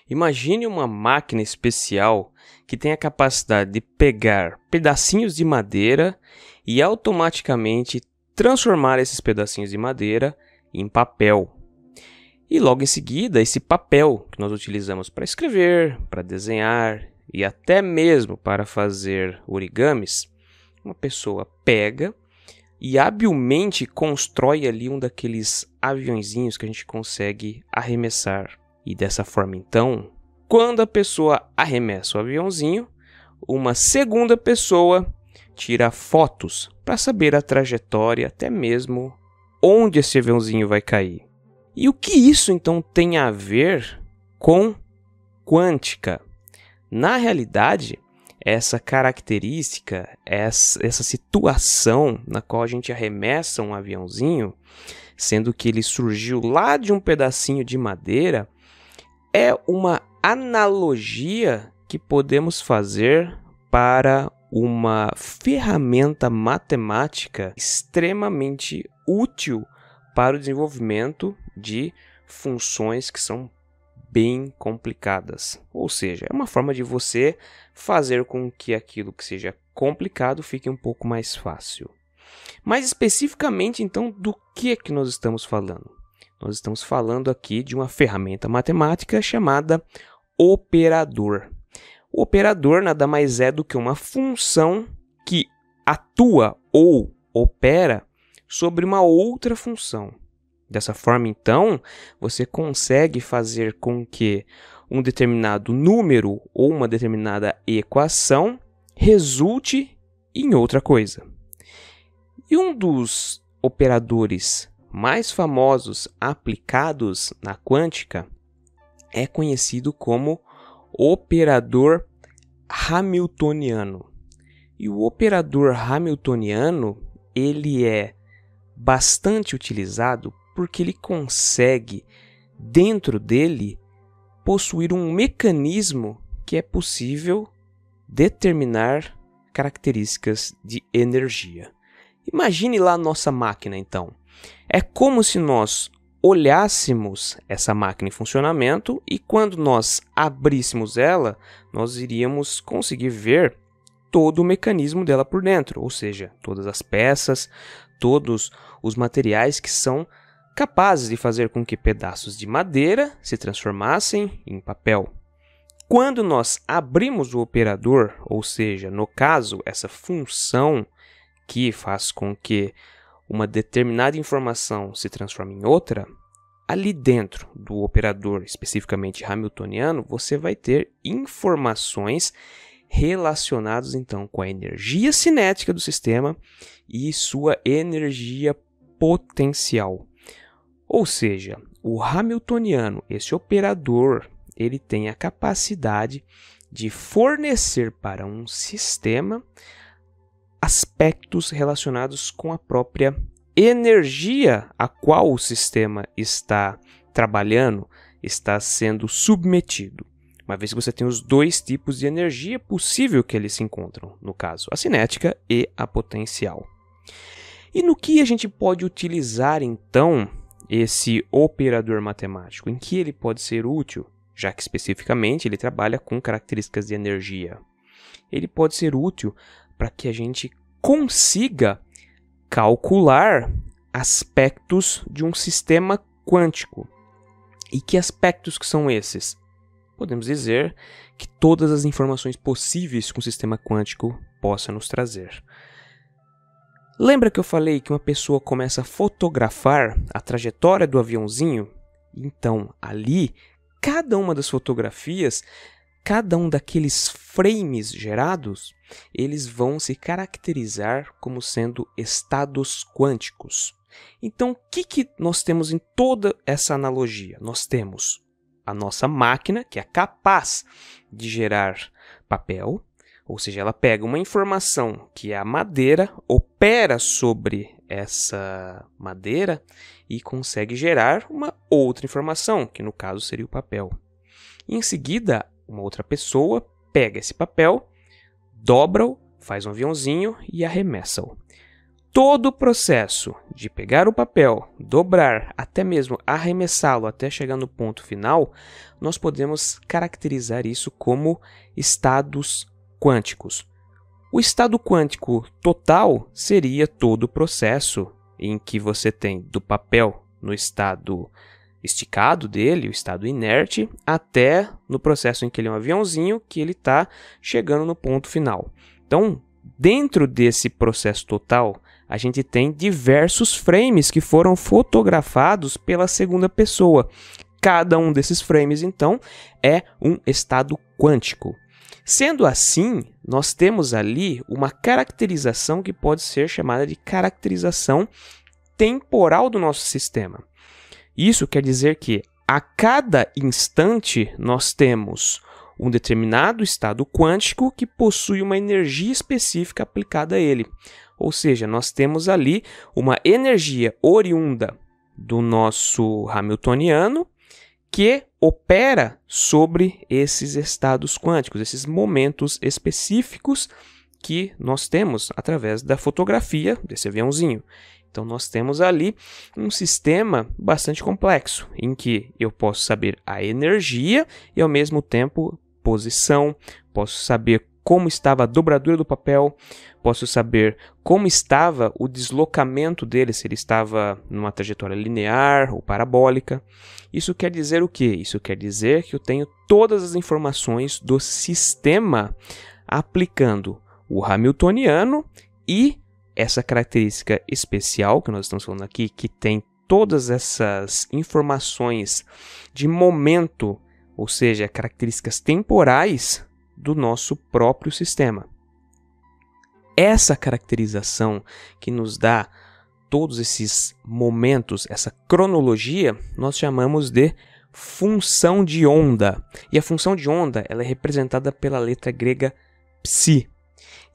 Imagine uma máquina especial que tem a capacidade de pegar pedacinhos de madeira e automaticamente transformar esses pedacinhos de madeira em papel. E logo em seguida, esse papel que nós utilizamos para escrever, para desenhar e até mesmo para fazer origamis, uma pessoa pega e habilmente constrói ali um daqueles aviõezinhos que a gente consegue arremessar. E dessa forma, então, quando a pessoa arremessa o aviãozinho, uma segunda pessoa tira fotos para saber a trajetória, até mesmo onde esse aviãozinho vai cair. E o que isso, então, tem a ver com quântica? Na realidade, essa característica, essa situação na qual a gente arremessa um aviãozinho, sendo que ele surgiu lá de um pedacinho de madeira, é uma analogia que podemos fazer para uma ferramenta matemática extremamente útil para o desenvolvimento de funções que são bem complicadas. Ou seja, é uma forma de você fazer com que aquilo que seja complicado fique um pouco mais fácil. Mais especificamente, então, do que nós estamos falando? Nós estamos falando aqui de uma ferramenta matemática chamada operador. O operador nada mais é do que uma função que atua ou opera sobre uma outra função. Dessa forma, então, você consegue fazer com que um determinado número ou uma determinada equação resulte em outra coisa. E um dos operadores mais famosos aplicados na quântica é conhecido como operador hamiltoniano. E o operador hamiltoniano, ele é bastante utilizado porque ele consegue, dentro dele, possuir um mecanismo que é possível determinar características de energia. Imagine lá a nossa máquina, então. É como se nós olhássemos essa máquina em funcionamento e quando nós abríssemos ela, nós iríamos conseguir ver todo o mecanismo dela por dentro, ou seja, todas as peças, todos os materiais que são capazes de fazer com que pedaços de madeira se transformassem em papel. Quando nós abrimos o operador, ou seja, no caso, essa função que faz com que uma determinada informação se transforme em outra, ali dentro do operador, especificamente hamiltoniano, você vai ter informações relacionadas então com a energia cinética do sistema e sua energia potencial. Ou seja, o hamiltoniano, esse operador, ele tem a capacidade de fornecer para um sistema aspectos relacionados com a própria energia a qual o sistema está trabalhando, está sendo submetido. Uma vez que você tem os dois tipos de energia possível que eles se encontram, no caso, a cinética e a potencial. E no que a gente pode utilizar, então, esse operador matemático? Em que ele pode ser útil, já que especificamente ele trabalha com características de energia? Ele pode ser útil para que a gente consiga calcular aspectos de um sistema quântico. E que aspectos que são esses? Podemos dizer que todas as informações possíveis que um sistema quântico possa nos trazer. Lembra que eu falei que uma pessoa começa a fotografar a trajetória do aviãozinho? Então, ali, cada uma das fotografias, cada um daqueles frames gerados, eles vão se caracterizar como sendo estados quânticos. Então, o que nós temos em toda essa analogia? Nós temos a nossa máquina, que é capaz de gerar papel, ou seja, ela pega uma informação que é a madeira, opera sobre essa madeira e consegue gerar uma outra informação, que no caso seria o papel. Em seguida, uma outra pessoa pega esse papel, dobra-o, faz um aviãozinho e arremessa-o. todo o processo de pegar o papel, dobrar, até mesmo arremessá-lo até chegar no ponto final, nós podemos caracterizar isso como estados quânticos. O estado quântico total seria todo o processo em que você tem do papel no estado esticado dele, o estado inerte, até no processo em que ele é um aviãozinho, que ele está chegando no ponto final. Então, dentro desse processo total, a gente tem diversos frames que foram fotografados pela segunda pessoa. Cada um desses frames, então, é um estado quântico. Sendo assim, nós temos ali uma caracterização que pode ser chamada de caracterização temporal do nosso sistema. Isso quer dizer que a cada instante nós temos um determinado estado quântico que possui uma energia específica aplicada a ele. Ou seja, nós temos ali uma energia oriunda do nosso Hamiltoniano que opera sobre esses estados quânticos, esses momentos específicos que nós temos através da fotografia desse aviãozinho. Então, nós temos ali um sistema bastante complexo, em que eu posso saber a energia e, ao mesmo tempo, posição, posso saber como estava a dobradura do papel, posso saber como estava o deslocamento dele, se ele estava numa trajetória linear ou parabólica. Isso quer dizer o quê? Isso quer dizer que eu tenho todas as informações do sistema aplicando o Hamiltoniano e essa característica especial que nós estamos falando aqui, que tem todas essas informações de momento, ou seja, características temporais do nosso próprio sistema. Essa caracterização que nos dá todos esses momentos, essa cronologia, nós chamamos de função de onda. E a função de onda ela é representada pela letra grega psi.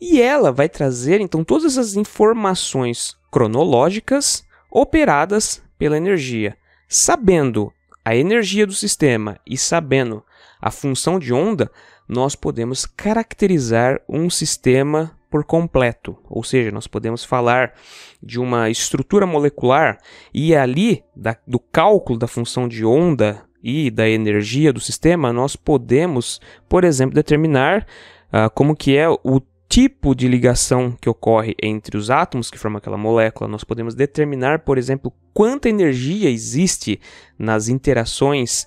E ela vai trazer, então, todas as informações cronológicas operadas pela energia. Sabendo a energia do sistema e sabendo a função de onda, nós podemos caracterizar um sistema por completo. Ou seja, nós podemos falar de uma estrutura molecular e ali, do cálculo da função de onda e da energia do sistema, nós podemos, por exemplo, determinar como que é o tipo de ligação que ocorre entre os átomos que formam aquela molécula. Nós podemos determinar, por exemplo, quanta energia existe nas interações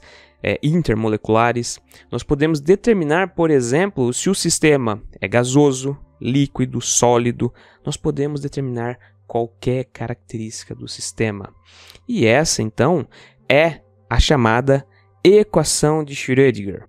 intermoleculares. Nós podemos determinar, por exemplo, se o sistema é gasoso, líquido, sólido. Nós podemos determinar qualquer característica do sistema. E essa, então, é a chamada equação de Schrödinger.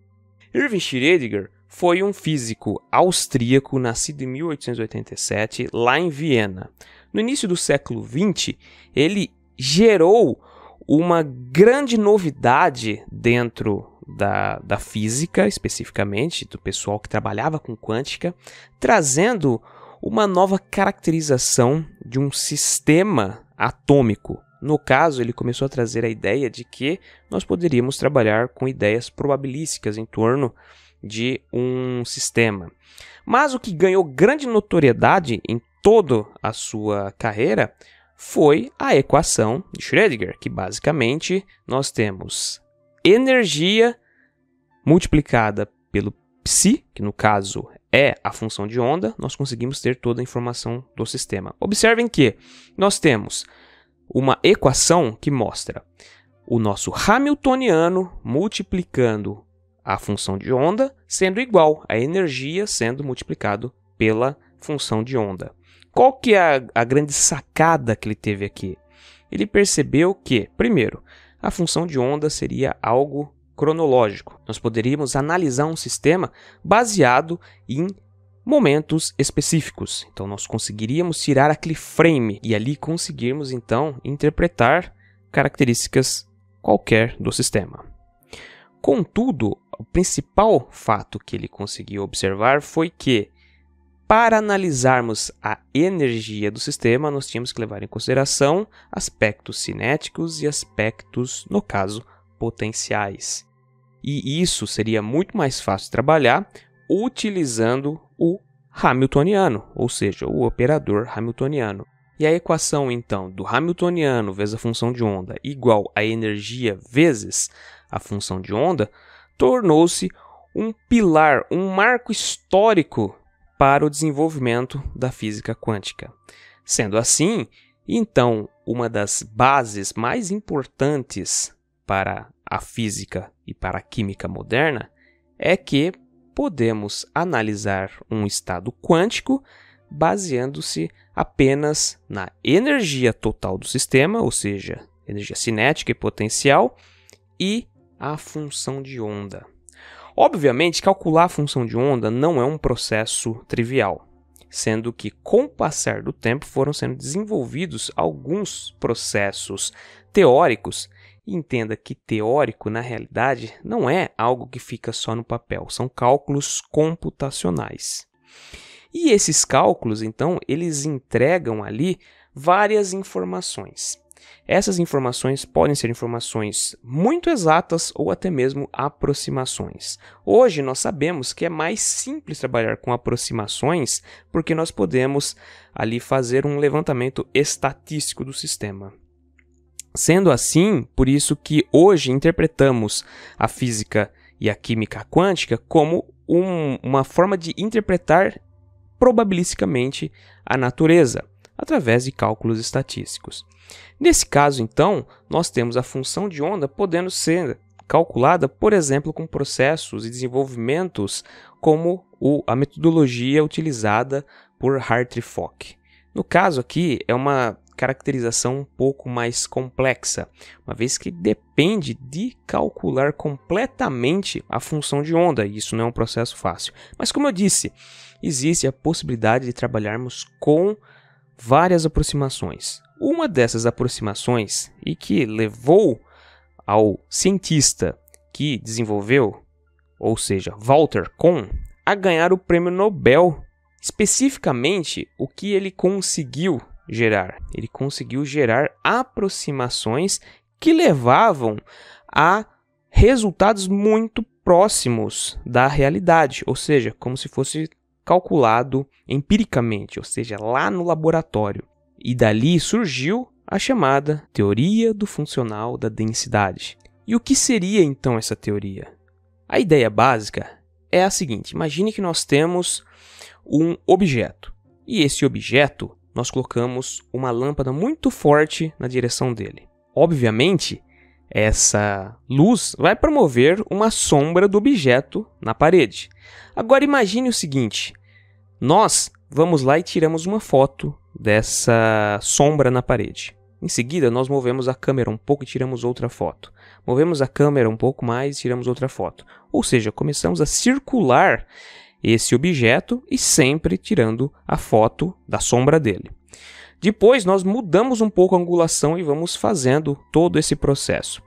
Erwin Schrödinger foi um físico austríaco nascido em 1887, lá em Viena. No início do século XX, ele gerou uma grande novidade dentro da física, especificamente do pessoal que trabalhava com quântica, trazendo uma nova caracterização de um sistema atômico. No caso, ele começou a trazer a ideia de que nós poderíamos trabalhar com ideias probabilísticas em torno de um sistema. Mas o que ganhou grande notoriedade em toda a sua carreira foi a equação de Schrödinger, que basicamente nós temos energia multiplicada pelo psi, que no caso é a função de onda, nós conseguimos ter toda a informação do sistema. Observem que nós temos uma equação que mostra o nosso Hamiltoniano multiplicando a função de onda sendo igual a energia sendo multiplicado pela função de onda. Qual que é a grande sacada que ele teve aqui? Ele percebeu que, primeiro, a função de onda seria algo cronológico. Nós poderíamos analisar um sistema baseado em momentos específicos. Então, nós conseguiríamos tirar aquele frame e ali conseguirmos, então, interpretar características qualquer do sistema. Contudo, o principal fato que ele conseguiu observar foi que, para analisarmos a energia do sistema, nós tínhamos que levar em consideração aspectos cinéticos e aspectos, no caso, potenciais. E isso seria muito mais fácil de trabalhar utilizando o Hamiltoniano, ou seja, o operador Hamiltoniano. E a equação, então, do Hamiltoniano vezes a função de onda igual a energia vezes a função de onda, tornou-se um pilar, um marco histórico para o desenvolvimento da física quântica. Sendo assim, então, uma das bases mais importantes para a física e para a química moderna é que podemos analisar um estado quântico baseando-se apenas na energia total do sistema, ou seja, energia cinética e potencial, e a função de onda. Obviamente, calcular a função de onda não é um processo trivial, sendo que, com o passar do tempo, foram sendo desenvolvidos alguns processos teóricos. E entenda que teórico, na realidade, não é algo que fica só no papel, são cálculos computacionais. E esses cálculos, então, eles entregam ali várias informações. Essas informações podem ser informações muito exatas ou até mesmo aproximações. Hoje nós sabemos que é mais simples trabalhar com aproximações porque nós podemos ali fazer um levantamento estatístico do sistema. Sendo assim, por isso que hoje interpretamos a física e a química quântica como uma forma de interpretar probabilisticamente a natureza, através de cálculos estatísticos. Nesse caso, então, nós temos a função de onda podendo ser calculada, por exemplo, com processos e desenvolvimentos como a metodologia utilizada por Hartree-Fock. No caso aqui, é uma caracterização um pouco mais complexa, uma vez que depende de calcular completamente a função de onda, e isso não é um processo fácil. Mas como eu disse, existe a possibilidade de trabalharmos com várias aproximações. Uma dessas aproximações, e que levou ao cientista que desenvolveu, ou seja, Walter Kohn, a ganhar o prêmio Nobel, especificamente o que ele conseguiu gerar. Ele conseguiu gerar aproximações que levavam a resultados muito próximos da realidade, ou seja, como se fosse calculado empiricamente, ou seja, lá no laboratório. E dali surgiu a chamada teoria do funcional da densidade. E o que seria então essa teoria? A ideia básica é a seguinte: imagine que nós temos um objeto, e esse objeto nós colocamos uma lâmpada muito forte na direção dele. Obviamente, essa luz vai promover uma sombra do objeto na parede. Agora imagine o seguinte: nós vamos lá e tiramos uma foto dessa sombra na parede. Em seguida, nós movemos a câmera um pouco e tiramos outra foto. Movemos a câmera um pouco mais e tiramos outra foto. Ou seja, começamos a circular esse objeto e sempre tirando a foto da sombra dele. Depois, nós mudamos um pouco a angulação e vamos fazendo todo esse processo.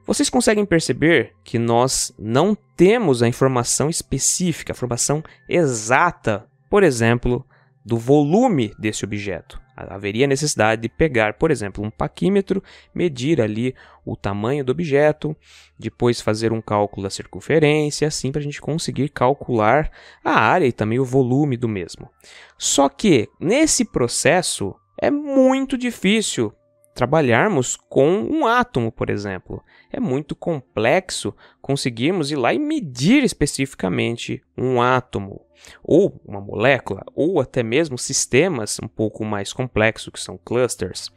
Vocês conseguem perceber que nós não temos a informação específica, a informação exata, por exemplo, do volume desse objeto. Haveria necessidade de pegar, por exemplo, um paquímetro, medir ali o tamanho do objeto, depois fazer um cálculo da circunferência, assim para a gente conseguir calcular a área e também o volume do mesmo. Só que nesse processo é muito difícil trabalharmos com um átomo, por exemplo. É muito complexo conseguirmos ir lá e medir especificamente um átomo, ou uma molécula, ou até mesmo sistemas um pouco mais complexos, que são clusters.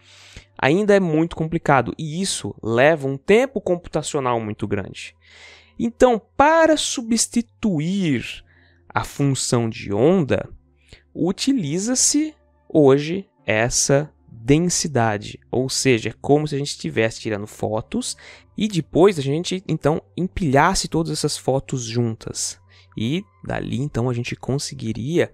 Ainda é muito complicado e isso leva um tempo computacional muito grande. Então, para substituir a função de onda, utiliza-se hoje essa densidade, ou seja, é como se a gente estivesse tirando fotos e depois a gente então empilhasse todas essas fotos juntas. E dali então a gente conseguiria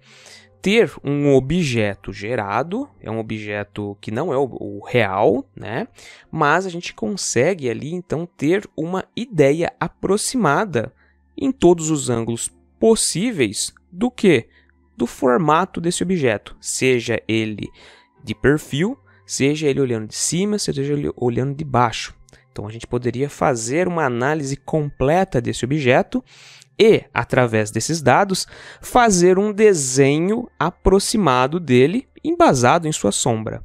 ter um objeto gerado, é um objeto que não é o real, né? Mas a gente consegue ali então ter uma ideia aproximada em todos os ângulos possíveis do que? Do formato desse objeto, seja ele de perfil, seja ele olhando de cima, seja ele olhando de baixo. Então a gente poderia fazer uma análise completa desse objeto e, através desses dados, fazer um desenho aproximado dele embasado em sua sombra.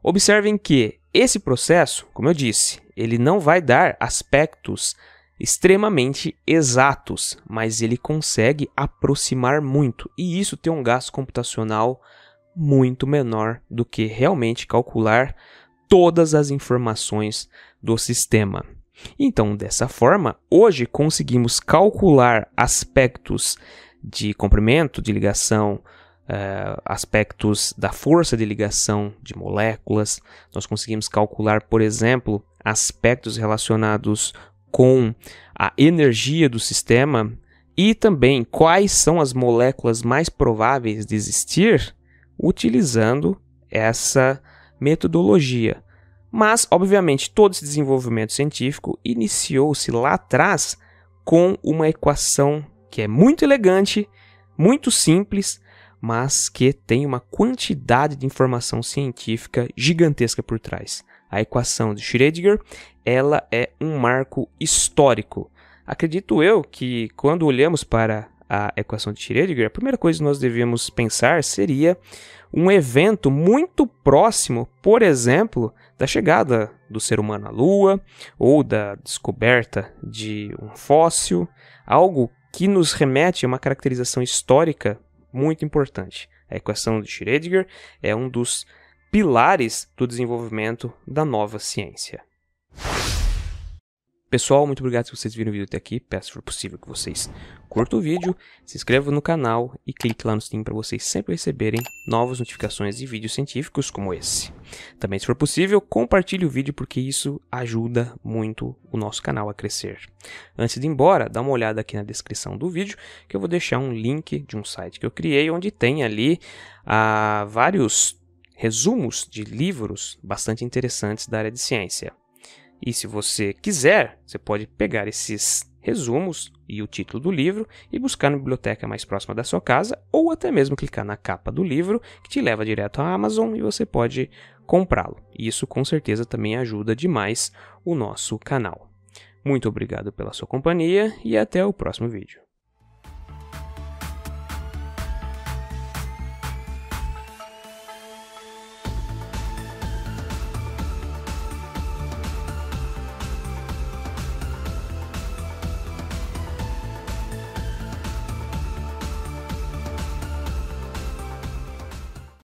Observem que esse processo, como eu disse, ele não vai dar aspectos extremamente exatos, mas ele consegue aproximar muito, e isso tem um gasto computacional muito menor do que realmente calcular todas as informações do sistema. Então, dessa forma, hoje conseguimos calcular aspectos de comprimento de ligação, aspectos da força de ligação de moléculas. Nós conseguimos calcular, por exemplo, aspectos relacionados com a energia do sistema e também quais são as moléculas mais prováveis de existir utilizando essa metodologia. Mas, obviamente, todo esse desenvolvimento científico iniciou-se lá atrás com uma equação que é muito elegante, muito simples, mas que tem uma quantidade de informação científica gigantesca por trás. A equação de Schrödinger, ela é um marco histórico. Acredito eu que quando olhamos para a equação de Schrödinger, a primeira coisa que nós devemos pensar seria um evento muito próximo, por exemplo, da chegada do ser humano à Lua ou da descoberta de um fóssil, algo que nos remete a uma caracterização histórica muito importante. A equação de Schrödinger é um dos pilares do desenvolvimento da nova ciência. Pessoal, muito obrigado se vocês viram o vídeo até aqui. Peço, se for possível, que vocês curtam o vídeo, se inscrevam no canal e cliquem lá no sininho para vocês sempre receberem novas notificações de vídeos científicos como esse. Também, se for possível, compartilhe o vídeo porque isso ajuda muito o nosso canal a crescer. Antes de ir embora, dá uma olhada aqui na descrição do vídeo que eu vou deixar um link de um site que eu criei onde tem ali vários resumos de livros bastante interessantes da área de ciência. E se você quiser, você pode pegar esses resumos e o título do livro e buscar na biblioteca mais próxima da sua casa ou até mesmo clicar na capa do livro que te leva direto à Amazon e você pode comprá-lo. Isso com certeza também ajuda demais o nosso canal. Muito obrigado pela sua companhia e até o próximo vídeo.